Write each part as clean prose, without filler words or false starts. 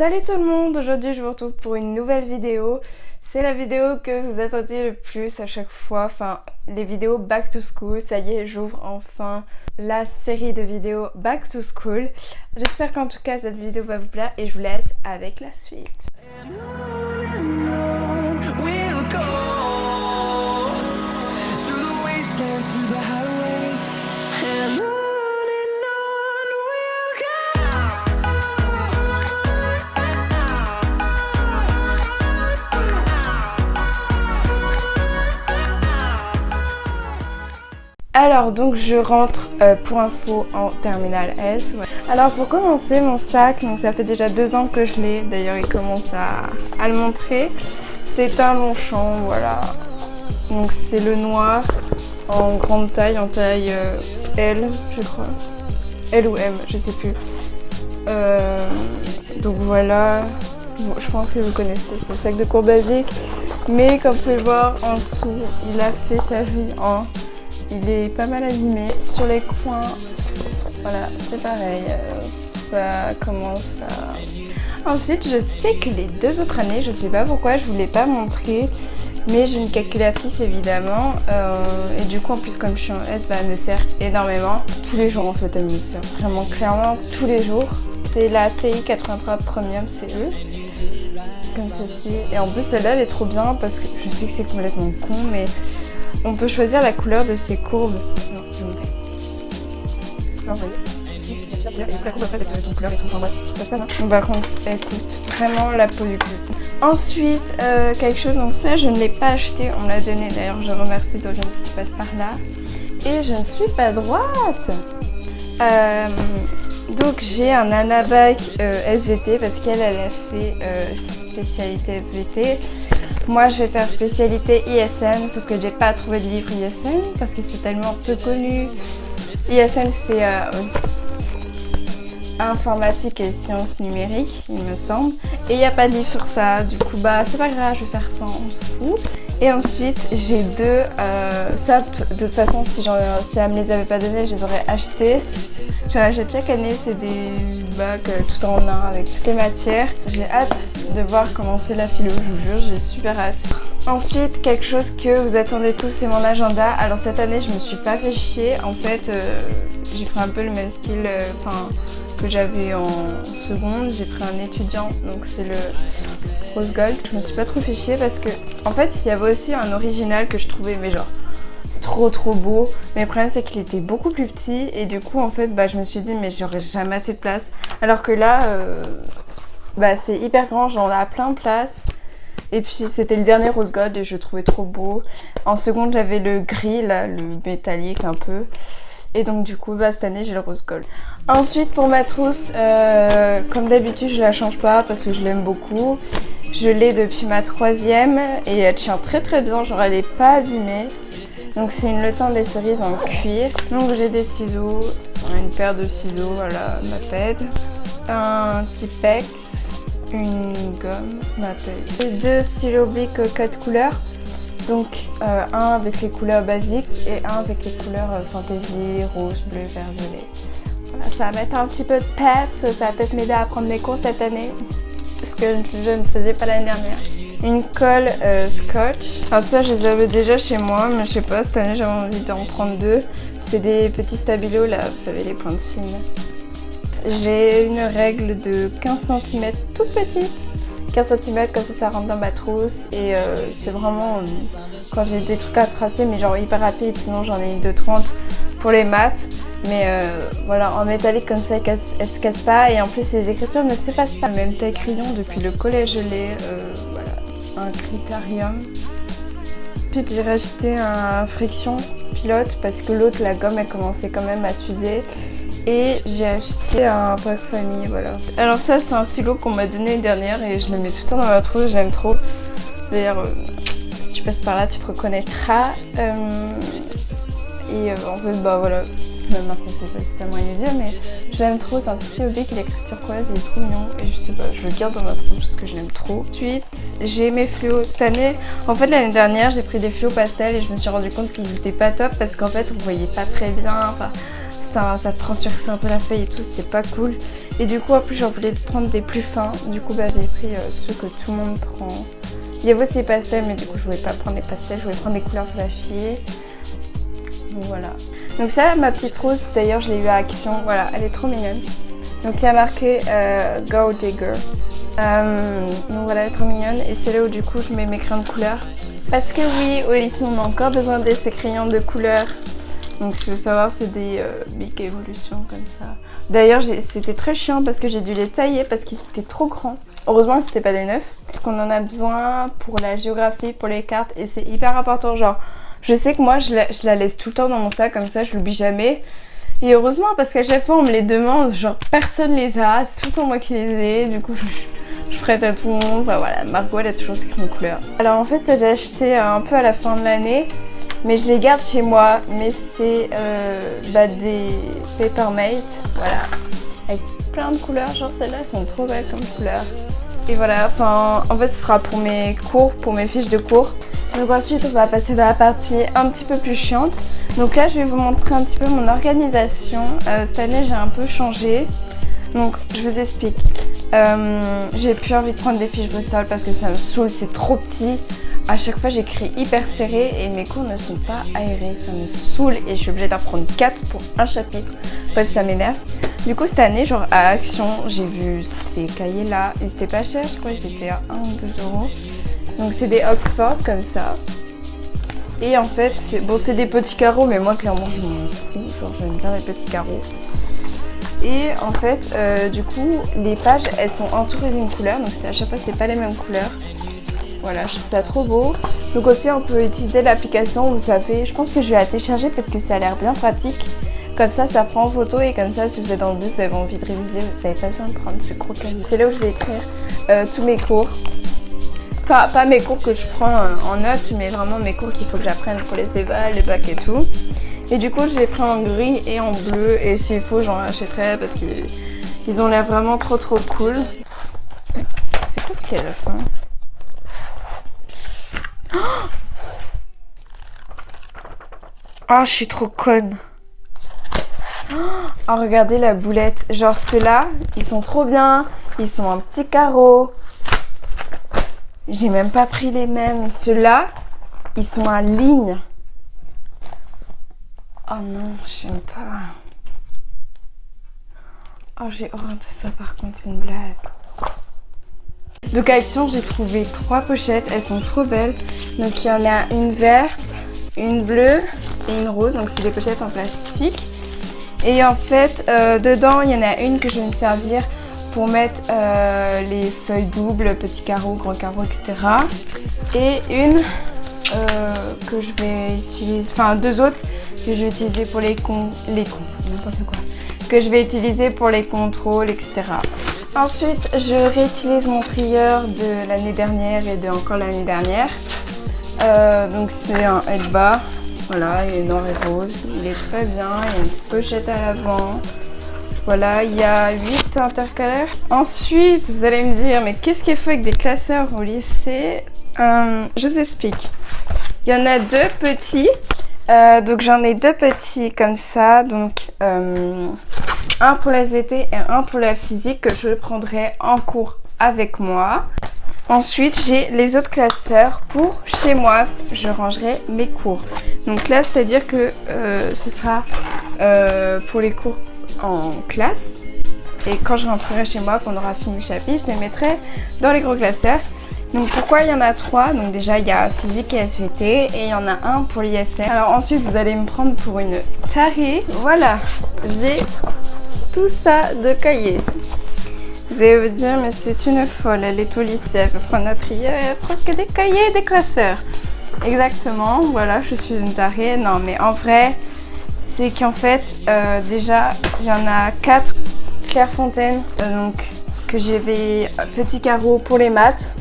Salut tout le monde, aujourd'hui je vous retrouve pour une nouvelle vidéo. C'est la vidéo que vous attendiez le plus à chaque fois, enfin les vidéos Back to School. Ça y est, j'ouvre enfin la série de vidéos Back to School. J'espère qu'en tout cas cette vidéo va vous plaire et je vous laisse avec la suite. Alors donc je rentre pour info en terminale S. Ouais. Alors pour commencer mon sac, donc ça fait déjà 2 ans que je l'ai, d'ailleurs il commence à le montrer. C'est un Longchamp, voilà. Donc c'est le noir en grande taille, en taille L je crois. L ou M, je sais plus. Donc voilà, je pense que vous connaissez ce sac de cours basique. Mais comme vous pouvez voir en dessous, il a fait sa vie en... Il est pas mal abîmé. Sur les coins, voilà, c'est pareil, ça commence à... Ensuite, je sais que les 2 autres années, je sais pas pourquoi, je vous l'ai pas montré, mais j'ai une calculatrice évidemment, et du coup en plus comme je suis en S, bah, elle me sert énormément. Tous les jours en fait, elle me sert vraiment clairement tous les jours. C'est la TI 83 Premium CE, comme ceci. Et en plus celle-là, elle est trop bien parce que je sais que c'est complètement con, mais... On peut choisir la couleur de ces courbes. Non, je vais monter. Alors, vous voyez, la courbe après, elle va une couleur et tout. Enfin bref, ça passe pas, non? Donc, par contre, elle coûte vraiment la peau du cul. Ensuite, quelque chose, donc ça, je ne l'ai pas acheté. On me l'a donné, d'ailleurs, je remercie Dorian si tu passes par là. Et je ne suis pas droite. Donc, j'ai un Anabac SVT parce qu'elle a fait spécialité SVT. Moi je vais faire spécialité ISN, sauf que j'ai pas trouvé de livre ISN parce que c'est tellement peu connu. ISN c'est informatique et sciences numériques, il me semble. Et il n'y a pas de livre sur ça, du coup bah c'est pas grave, je vais faire ça, on s'en fout. Et ensuite j'ai 2, ça de toute façon si elle me les avait pas donné, je les aurais achetés. J'en achète chaque année, c'est des bacs tout en un avec toutes les matières. J'ai hâte de voir comment c'est la philo, je vous jure, j'ai super hâte. Ensuite, quelque chose que vous attendez tous, c'est mon agenda. Alors cette année, je me suis pas fait chier. En fait, j'ai pris un peu le même style que j'avais en seconde. J'ai pris un étudiant, donc c'est le rose gold. Je me suis pas trop fait chier parce que, en fait, il y avait aussi un original que je trouvais, mais genre trop beau, mais le problème c'est qu'il était beaucoup plus petit et du coup en fait bah, je me suis dit mais j'aurais jamais assez de place, alors que là bah, c'est hyper grand, j'en ai plein de place. Et puis c'était le dernier rose gold et je le trouvais trop beau. En seconde j'avais le gris là, le métallique un peu, et donc du coup bah, cette année j'ai le rose gold. Ensuite pour ma trousse, comme d'habitude je la change pas parce que je l'aime beaucoup. Je l'ai depuis ma 3e et elle tient très bien, genre elle est pas abîmée. Donc c'est une Le Temps des Cerises en cuir. Donc j'ai des ciseaux, une paire de ciseaux, voilà, Maped, un Tipex, une gomme Maped, 2 stylos Bic 4 couleurs. Donc un avec les couleurs basiques et un avec les couleurs fantasy, rose, bleu, vert, violet. Voilà, ça va mettre un petit peu de peps, ça va peut-être m'aider à prendre mes cours cette année, ce que je ne faisais pas l'année dernière. Une colle scotch. Alors ça je les avais déjà chez moi, mais je sais pas, cette année j'avais envie d'en prendre 2. C'est des petits stabilos là, vous savez, les pointes fines. J'ai une règle de 15 cm toute petite. 15 cm comme ça rentre dans ma trousse et c'est vraiment quand j'ai des trucs à tracer mais genre hyper rapide, sinon j'en ai une de 30 pour les maths. Mais voilà, en métallique comme ça, elle se casse pas et en plus les écritures ne s'effacent pas. Même taille crayon depuis le collège je l'ai, voilà. Un Critérium. Ensuite j'ai racheté un Friction Pilote parce que l'autre, la gomme, elle commençait quand même à s'user. Et j'ai acheté un pack famille, voilà. Alors ça c'est un stylo qu'on m'a donné l'année dernière et je le mets tout le temps dans ma trousse, je l'aime trop. D'ailleurs si tu passes par là tu te reconnaîtras. Et en fait bah voilà. Même après c'est tellement vieux, mais j'aime trop, c'est un petit stylo Bic, il est écrit turquoise, il est trop mignon et je sais pas, je le garde dans ma trousse parce que je l'aime trop. Ensuite j'ai mes fluos cette année, en fait l'année dernière j'ai pris des fluos pastel et je me suis rendu compte qu'ils étaient pas top parce qu'en fait on voyait pas très bien, enfin ça transperce un peu la feuille et tout, c'est pas cool. Et du coup, en plus, j'en voulais prendre des plus fins. Du coup, bah, j'ai pris ceux que tout le monde prend. Il y avait aussi les pastels, mais du coup, je voulais pas prendre les pastels, je voulais prendre des couleurs flashy. Donc voilà. Donc ça, ma petite rousse, d'ailleurs, je l'ai eu à Action. Voilà, elle est trop mignonne. Donc il y a marqué Go Digger. Donc voilà, elle est trop mignonne. Et c'est là où du coup, je mets mes crayons de couleur. Parce que oui, au lycée, on a encore besoin de ces crayons de couleur. Donc si vous voulez savoir, c'est des Big Evolution comme ça. D'ailleurs, c'était très chiant parce que j'ai dû les tailler parce qu'ils étaient trop grands. Heureusement que c'était pas des neufs. Parce qu'on en a besoin pour la géographie, pour les cartes. Et c'est hyper important. Genre, je sais que moi, je la laisse tout le temps dans mon sac. Comme ça, je l'oublie jamais. Et heureusement, parce qu'à chaque fois, on me les demande. Genre, personne les a. C'est tout le temps moi qui les ai. Du coup, je prête à tout le monde. Enfin voilà, Margot, elle a toujours ses crayons de couleur. Alors en fait, ça j'ai acheté un peu à la fin de l'année. Mais je les garde chez moi, mais c'est des Papermate, voilà, avec plein de couleurs, genre celles-là, elles sont trop belles comme couleurs. Et voilà, enfin, en fait, ce sera pour mes cours, pour mes fiches de cours. Donc ensuite, on va passer dans la partie un petit peu plus chiante. Donc là, je vais vous montrer un petit peu mon organisation. Cette année, j'ai un peu changé. Donc, je vous explique. J'ai plus envie de prendre des fiches Bristol parce que ça me saoule, c'est trop petit. À chaque fois, j'écris hyper serré et mes cours ne sont pas aérés. Ça me saoule et je suis obligée d'en prendre 4 pour un chapitre. Bref, ça m'énerve. Du coup, cette année, genre à Action, j'ai vu ces cahiers-là. Ils étaient pas chers, je crois qu'ils étaient à 1 ou 2 euros. Donc, c'est des Oxford comme ça. Et en fait, c'est des petits carreaux, mais moi, clairement, je m'en fous. Genre, j'aime bien les petits carreaux. Et en fait, du coup, les pages, elles sont entourées d'une couleur. Donc, à chaque fois, c'est pas les mêmes couleurs. Voilà, je trouve ça trop beau. Donc aussi, on peut utiliser l'application, vous savez, je pense que je vais la télécharger parce que ça a l'air bien pratique. Comme ça prend en photo et comme ça, si vous êtes dans le bus, vous avez envie de réviser, vous n'avez pas besoin de prendre ce gros cahier. C'est là où je vais écrire tous mes cours. Pas mes cours que je prends en notes, mais vraiment mes cours qu'il faut que j'apprenne pour les évals, les bacs et tout. Et du coup, je les prends en gris et en bleu et s'il faut, j'en achèterai parce qu'ils ont l'air vraiment trop cool. C'est quoi ce qu'il y a à la fin ? Oh, je suis trop conne. Oh, regardez la boulette. Genre ceux-là, ils sont trop bien. Ils sont en petits carreaux. J'ai même pas pris les mêmes. Ceux-là, ils sont en ligne. Oh non, j'aime pas. Oh, j'ai horreur de ça par contre, c'est une blague. Donc à Action, j'ai trouvé 3 pochettes, elles sont trop belles. Donc il y en a une verte, une bleue et une rose, donc c'est des pochettes en plastique. Et en fait, dedans, il y en a une que je vais me servir pour mettre les feuilles doubles, petits carreaux, grands carreaux, etc. Et une que je vais utiliser, enfin 2 autres que je vais utiliser pour n'importe quoi. Que je vais utiliser pour les contrôles, etc. Ensuite, je réutilise mon trieur de l'année dernière et de encore l'année dernière. Donc c'est un Elba. Voilà, il est noir et rose. Il est très bien. Il y a une petite pochette à l'avant. Voilà, il y a 8 intercalaires. Ensuite, vous allez me dire, mais qu'est-ce qu'il faut avec des classeurs au lycée ? Je vous explique. Il y en a 2 petits. Donc j'en ai 2 petits comme ça. Donc un pour la SVT et un pour la physique que je prendrai en cours avec moi. Ensuite, j'ai les autres classeurs pour chez moi. Je rangerai mes cours. Donc là, c'est-à-dire que ce sera pour les cours en classe. Et quand je rentrerai chez moi, qu'on aura fini le chapitre, je les mettrai dans les gros classeurs. Donc pourquoi il y en a 3 ? Donc déjà, il y a physique et SVT et il y en a un pour l'ISM. Alors ensuite, vous allez me prendre pour une tarée. Voilà, j'ai tout ça de cahiers. Vous allez vous dire, mais c'est une folle, elle est au lycée, elle peut prendre un trieur et elle prend que des cahiers et des classeurs. Exactement, voilà, je suis une tarée. Non, mais en vrai, c'est qu'en fait, déjà, il y en a 4 Clairefontaine, donc que j'ai fait petit carreau pour les maths.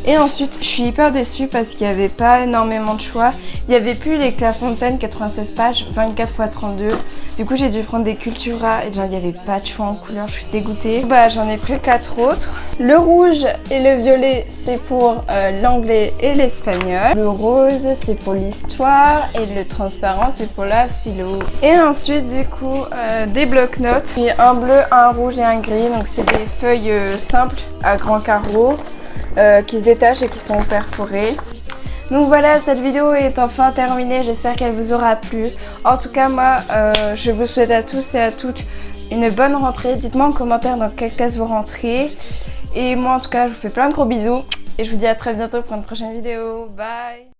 Et ensuite, je suis hyper déçue parce qu'il n'y avait pas énormément de choix. Il n'y avait plus les Clairefontaine 96 pages, 24 x 32. Du coup j'ai dû prendre des Cultura et genre il n'y avait pas de choix en couleur, je suis dégoûtée. Bah j'en ai pris 4 autres. Le rouge et le violet c'est pour l'anglais et l'espagnol. Le rose c'est pour l'histoire et le transparent c'est pour la philo. Et ensuite du coup des blocs-notes. Puis un bleu, un rouge et un gris. Donc c'est des feuilles simples à grands carreaux qui se détachent et qui sont perforées. Donc voilà, cette vidéo est enfin terminée, j'espère qu'elle vous aura plu. En tout cas, moi, je vous souhaite à tous et à toutes une bonne rentrée. Dites-moi en commentaire dans quelle classe vous rentrez. Et moi, en tout cas, je vous fais plein de gros bisous. Et je vous dis à très bientôt pour une prochaine vidéo. Bye!